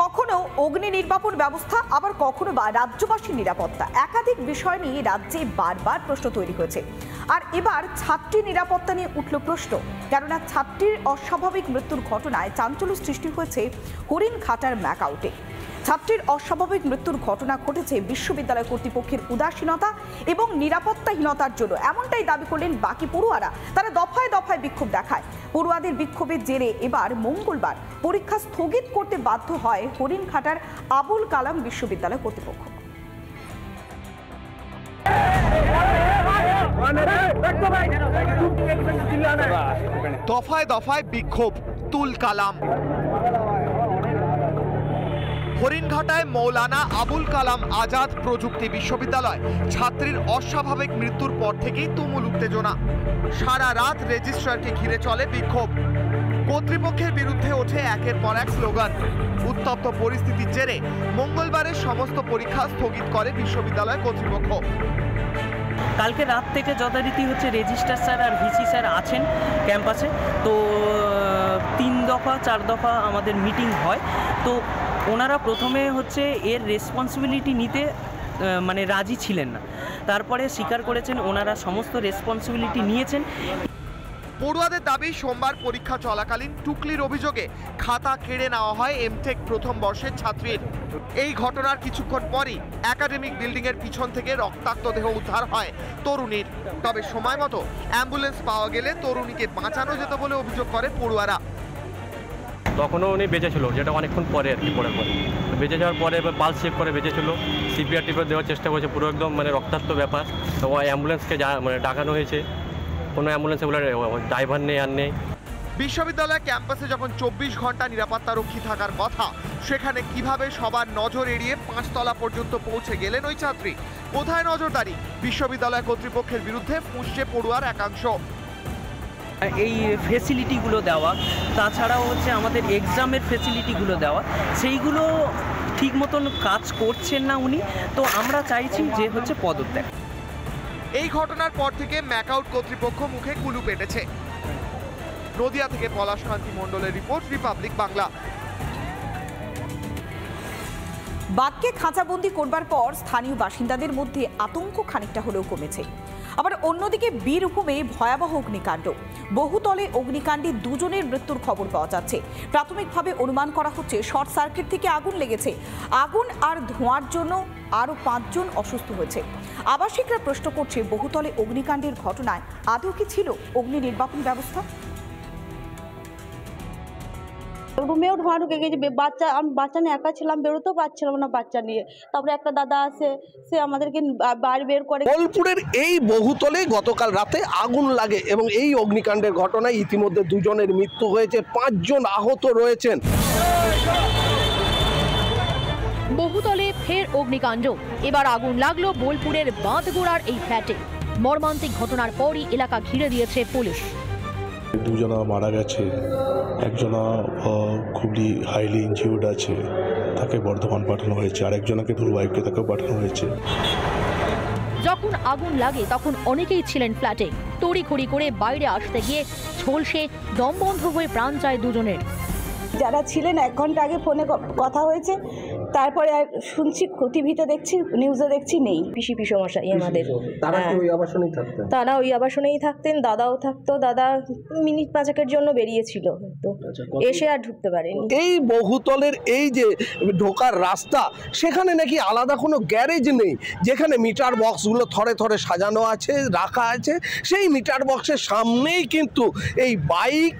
কখনো অগ্নি নির্বাপন ব্যবস্থা, আবার কখনো বা রাজ্যবাসীর নিরাপত্তা, একাধিক বিষয় নিয়ে রাজ্যে বারবার প্রশ্ন তৈরি হয়েছে। আর এবার ছাত্রী নিরাপত্তা নিয়ে উঠল প্রশ্ন, কেননা ছাত্রীর অস্বাভাবিক মৃত্যুর ঘটনায় চাঞ্চল্য সৃষ্টি হয়েছে হরিণঘাটার ম্যাকআউটে। ছাত্রীর অস্বাভাবিক মৃত্যুর ঘটনা ঘটেছে বিশ্ববিদ্যালয় কর্তৃপক্ষের উদাসীনতা এবং নিরাপত্তাহীনতার জন্য, এমনটাই দাবি করলেন বাকি পড়ুয়ারা। তারা দফায় দফায় বিক্ষোভ দেখায়। পড়ুয়াদের বিক্ষোভের জেরে এবার মঙ্গলবার পরীক্ষা স্থগিত করতে বাধ্য হয় হরিণঘাটার আবুল কালাম বিশ্ববিদ্যালয় কর্তৃপক্ষ। দফায় দফায় বিক্ষোভ, তুল কালাম। হরিণঘাটায় মৌলানা আবুল কালাম আজাদ প্রযুক্তি বিশ্ববিদ্যালয় ছাত্রীর অস্বাভাবিক মৃত্যুর পর থেকেই তুমুল উত্তেজনা। সারা রাত রেজিস্ট্রারকে ঘিরে চলে বিক্ষোভ। কর্তৃপক্ষের বিরুদ্ধে ওঠে একের পর এক স্লোগান। উত্তপ্ত পরিস্থিতির জেরে মঙ্গলবারের সমস্ত পরীক্ষা স্থগিত করে বিশ্ববিদ্যালয় কর্তৃপক্ষ। কালকে রাত থেকে যথারীতি হচ্ছে রেজিস্ট্রার স্যার আর ভিসি স্যার আছেন ক্যাম্পাসে, তো 3 দফা 4 দফা আমাদের মিটিং হয়। তো ওনারা প্রথমে হচ্ছে এর রেসপন্সিবিলিটি নিতে মানে রাজি ছিলেন না, তারপরে স্বীকার করেছেন ওনারা সমস্ত রেসপন্সিবিলিটি নিয়েছেন। পড়ুয়াদের দাবি, সোমবার পরীক্ষা চলাকালীন টুকলির অভিযোগে খাতা কেড়ে নেওয়া হয় এমটেক প্রথম বর্ষের ছাত্রীর। এই ঘটনার কিছুক্ষণ পরই একাডেমিক বিল্ডিং এর পিছন থেকে রক্তাক্ত দেহ উদ্ধার হয় তরুণীর। তবে সময় মতো অ্যাম্বুলেন্স পাওয়া গেলে তরুণীকে বাঁচানো যেত বলে অভিযোগ করে পড়ুয়ারা। তখনও উনি বেঁচে ছিল, যেটা অনেকক্ষণ পরে আর কি, পরে বেঁচে যাওয়ার পরে পালস চেক করে বেঁচে ছিল। সিপিআর টিপিআর দেওয়ার চেষ্টা করেছে, পুরো একদম মানে রক্তাক্ত ব্যাপার। তো অ্যাম্বুলেন্সকে মানে ডাকানো হয়েছে, কোনো অ্যাম্বুলেন্সে বলে ড্রাইভার নেই আর নেই। বিশ্ববিদ্যালয় ক্যাম্পাসে যখন 24 ঘন্টা নিরাপত্তারক্ষী থাকার কথা, সেখানে কিভাবে সবার নজর এড়িয়ে 5 তলা পর্যন্ত পৌঁছে গেলেন ওই ছাত্রী? কোথায় নজরদারি? বিশ্ববিদ্যালয় কর্তৃপক্ষের বিরুদ্ধে ফুঁসছে পড়ুয়ার একাংশ। এই ফেসিলিটিগুলো দেওয়া, তাছাড়াও হচ্ছে আমাদের এক্সামের ফেসিলিটিগুলো দেওয়া, সেইগুলো ঠিক মতন কাজ করছেন না উনি। তো আমরা চাইছি যে হচ্ছে পদত্যাগ। এই ঘটনার পর থেকে ম্যাকআউট কর্তৃপক্ষ মুখে কুলু পেটেছে। নদিয়া থেকে পলাশকান্তি মণ্ডলের রিপোর্ট, রিপাবলিক বাংলা। বাঘকে খাঁচাবন্দি করবার পর স্থানীয় বাসিন্দাদের মধ্যে আতঙ্ক খানিকটা হলেও কমেছে। আবার অন্যদিকে বীরভূমে ভয়াবহ অগ্নিকাণ্ড। বহুতলে অগ্নিকাণ্ডে 2 জনের মৃত্যুর খবর পাওয়া যাচ্ছে। প্রাথমিকভাবে অনুমান করা হচ্ছে শর্ট সার্কিট থেকে আগুন লেগেছে। আগুন আর ধোঁয়ার জন্য আরও 5 জন অসুস্থ হয়েছে। আবাসিকরা প্রশ্ন করছে, বহুতলে অগ্নিকাণ্ডের ঘটনায় আদৌ কি ছিল অগ্নি নির্বাপন ব্যবস্থা? রুমেও ধোঁয়া ঢুকে গেছে। বাচ্চা নিয়ে একা ছিলাম, বেরোতেও পারছিলাম না বাচ্চা নিয়ে। তারপরে একটা দাদা আসে, সে আমাদেরকে বাইরে বের করে। বোলপুরের এই বহুতলে গতকাল রাতে আগুন লাগে এবং এই অগ্নিকাণ্ডের ঘটনায় ইতিমধ্যে 2 জনের মৃত্যু হয়েছে, 5 জন আহত রয়েছেন। বহুতলে ফের অগ্নিকাণ্ড। এবার আগুন লাগলো বোলপুরের বাঁধগোড়ার এই ফ্ল্যাটে। মর্মান্তিক ঘটনার পরই এলাকা ঘিরে দিয়েছে পুলিশ। 2 জনা মারা গেছে, একজনা খুবই হাইলি ইনজিউর্ড আছে, তাকে বর্ধমান পাঠানো হয়েছে। আর একজনকে দুর্বাইকে তাকেও পাঠানো হয়েছে। যখন আগুন লাগে তখন অনেকেই ছিলেন ফ্ল্যাটে। তড়িঘড়ি করে বাইরে আসতে গিয়ে ঝলসে দম বন্ধ হয়ে প্রাণ যায় 2 জনের। যারা ছিলেন 1 ঘন্টা আগে ফোনে কথা হয়েছে, তারপরে আর শুনছি, টিভিতে দেখছি, নিউজে দেখছি নেই। পিসি মশাই আমাদের, তারা ওই আবাসনেই থাকতেন। দাদাও থাকতো। দাদা মিনিট 5 জন্য বেরিয়েছিল, তো এসে আর ঢুকতে পারেনি। এই বহুতলের এই যে ঢোকার রাস্তা, সেখানে নাকি আলাদা কোনো গ্যারেজ নেই, যেখানে মিটার বক্সগুলো থরে থরে সাজানো আছে, রাখা আছে। সেই মিটার বক্সের সামনেই কিন্তু এই বাইক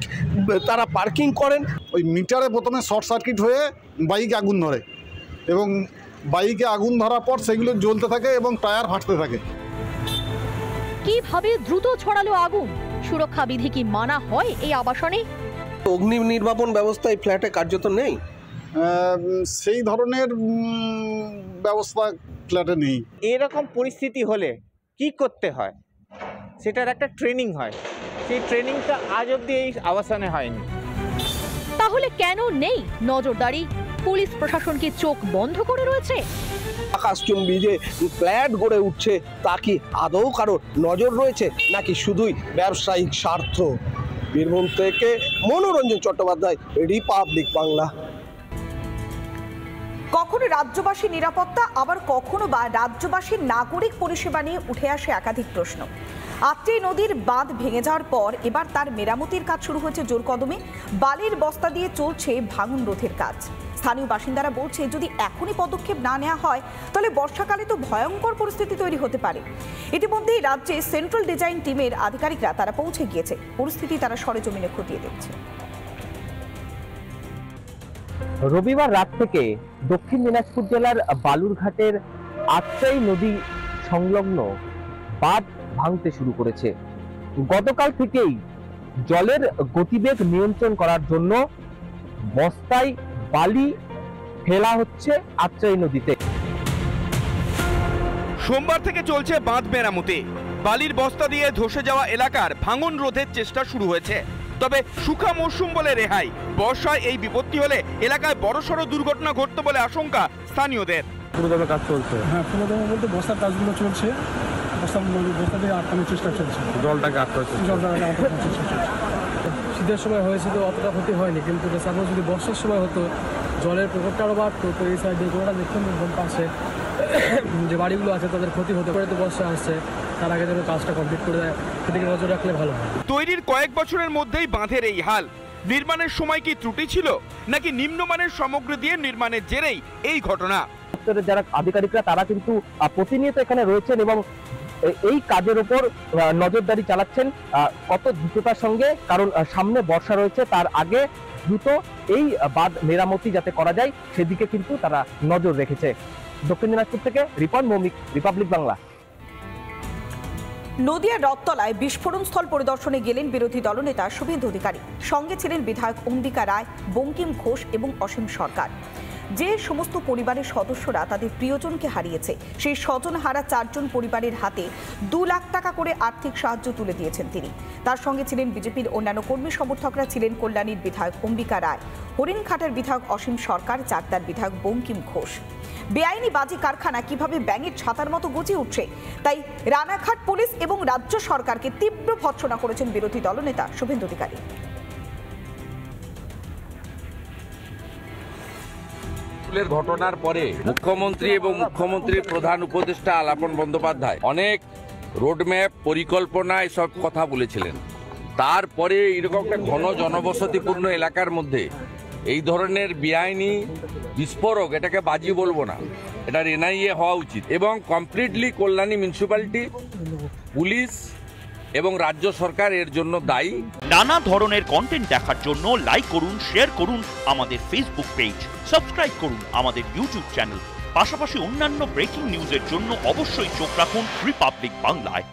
তারা পার্কিং করেন। ওই মিটারে প্রথমে শর্ট সার্কিট হয়ে বাইকে আগুন ধরে এবং বাইকে আগুন ধরার পর সেগুলো জ্বলতে থাকে এবং টায়ার ফাটতে থাকে। কিভাবে দ্রুত ছড়ালো আগুন? সুরক্ষা বিধি কি মানা হয় এই আবাসনে? অগ্নি নির্বাপন ব্যবস্থা এই ফ্ল্যাটে কার্যত নেই। সেই ধরনের ব্যবস্থা ফ্ল্যাটে নেই। এরকম পরিস্থিতি হলে কি করতে হয় সেটার একটা ট্রেনিং হয়, সেই ট্রেনিংটা আজ অবধি এই আবাসনে হয়নি। তাহলে কেন নেই নজরদারি? পুলিশ প্রশাসন কি চোখ বন্ধ করে রয়েছে? আকাশচুম্বী যে ফ্ল্যাট গড়ে উঠছে, তা কি আদৌ কারো নজর রয়েছে, নাকি শুধুই ব্যবসায়িক স্বার্থ? বীরভূম থেকে মনোরঞ্জন চট্টোপাধ্যায়, রিপাবলিক বাংলা। কখনো রাজ্যবাসীর নিরাপত্তা, আবার কখনো বা রাজ্যবাসীর নাগরিক পরিষেবা নিয়ে উঠে আসে একাধিক প্রশ্ন। আত্রাই নদীর বাঁধ ভেঙে যাওয়ার পর এবার তার মেরামতির কাজ শুরু হয়েছে জোর কদমে। বালির বস্তা দিয়ে চলছে ভাঙন রোধের কাজ। স্থানীয় বাসিন্দারা বলছে, যদি এখনই পদক্ষেপ না নেওয়া হয় তাহলে বর্ষাকালে তো ভয়ঙ্কর পরিস্থিতি তৈরি হতে পারে। ইতিমধ্যেই রাজ্যে সেন্ট্রাল ডিজাইন টিমের আধিকারিকরা তারা পৌঁছে গিয়েছে। পরিস্থিতি তারা সরেজমিনে খতিয়ে দেখছে। রবিবার রাত থেকে দক্ষিণ দিনাজপুর জেলার বালুরঘাটের আত্রাই নদী সংলগ্ন বাঁধ ভাঙতে শুরু করেছে। গতকাল থেকেই জলের গতিবেগ নিয়ন্ত্রণ করার জন্য বস্তায় বালি ফেলা হচ্ছে আত্রাই নদীতে। সোমবার থেকে চলছে বাঁধ মেরামতি। বালির বস্তা দিয়ে ধসে যাওয়া এলাকার ভাঙন রোধের চেষ্টা শুরু হয়েছে। তবে শুকা মৌসুম বলে রেহাই, বর্ষায় এই বিপত্তি হলে এলাকায় বড়সড় দুর্ঘটনা ঘটতে বলে আশঙ্কা স্থানীয়দের। পুরোদমে কাজ চলছে। হ্যাঁ, পুরোদমে বলতে বস্তার কাজগুলো চলছে। বস্তা দিয়ে আটকানোর চেষ্টা চলছে। জলটাকে আটকানোর চেষ্টা চলছে। শীতের সময় হয়েছে তো অতটা ক্ষতি হয়নি, কিন্তু সাপোজ যদি বর্ষার সময় হতো জলের প্রকোপটা আরও বাড়তো, তো এই সাইডে গোড়া দেখুন পাশে যে বাড়িগুলো আছে তাদের ক্ষতি হতে পারে। তো বর্ষা আসছে, তার আগে যেন কাজটা কমপ্লিট করে দেয়, সেদিকে নজর রাখলে ভালো হয়। তৈরির কয়েক বছরের মধ্যেই বাঁধের এই হাল। নির্মাণের সময় কি ত্রুটি ছিল, নাকি নিম্নমানের সামগ্রী দিয়ে নির্মাণের জেরেই এই ঘটনা? যারা আধিকারিকরা তারা কিন্তু প্রতিনিয়ত এখানে রয়েছেন এবং এই কাজের উপর নজরদারি চালাচ্ছেন কত দ্রুততার সঙ্গে, কারণ সামনে বর্ষা রয়েছে, তার আগে দ্রুত এই বাঁধ মেরামতি যাতে করা যায় সেদিকে কিন্তু তারা নজর রেখেছে। দক্ষিণ দিনাজপুর থেকে রিপন মৌমিক, রিপাবলিক বাংলা। নদিয়ার রথতলায় বিস্ফোরণ স্থল পরিদর্শনে গেলেন বিরোধী দলনেতা শুভেন্দু অধিকারী। সঙ্গে ছিলেন বিধায়ক অম্বিকা রায়, বঙ্কিম ঘোষ এবং অসীম সরকার। যে সমস্ত পরিবারের সদস্যরা তাদের প্রিয়জনকে হারিয়েছে, সেই স্বজনহারা 4 জন পরিবারের হাতে 2 লাখ টাকা করে আর্থিক সাহায্য তুলে দিয়েছেন তিনি। তার সঙ্গে ছিলেন বিজেপির অন্যান্য কর্মী সমর্থকরা, ছিলেন কল্যাণীর বিধায়ক অম্বিকা রায়, হরিণঘাটার বিধায়ক অসীম সরকার, চাকদার বিধায়ক বঙ্কিম ঘোষ। বেআইনি বাজি কারখানা কিভাবে ব্যাঙের ছাতার মতো গজিয়ে উঠছে, তাই রানাঘাট পুলিশ এবং রাজ্য সরকারকে তীব্র ভর্ৎসনা করেছেন বিরোধী দলনেতা শুভেন্দু অধিকারী। ঘটনার পরে মুখ্যমন্ত্রী এবং মুখ্যমন্ত্রীর প্রধান উপদেষ্টা আলাপন বন্দ্যোপাধ্যায় অনেক রোডম্যাপ, পরিকল্পনা এসব কথা বলেছিলেন। তারপরে এরকম একটা ঘন জনবসতিপূর্ণ এলাকার মধ্যে এই ধরনের বেআইনি বিস্ফোরক, এটাকে বাজি বলবো না, এটার এনআইএ হওয়া উচিত। এবং কমপ্লিটলি কল্যাণী মিউনিসিপ্যালিটি, পুলিশ এবং রাজ্য সরকার এর জন্য দায়ী। নানা ধরনের কন্টেন্ট দেখার জন্য লাইক করুন, শেয়ার করুন আমাদের ফেসবুক পেজ, সাবস্ক্রাইব করুন আমাদের ইউটিউব চ্যানেল। পাশাপাশি অন্যান্য ব্রেকিং নিউজের জন্য অবশ্যই চোখ রাখুন রিপাবলিক বাংলায়।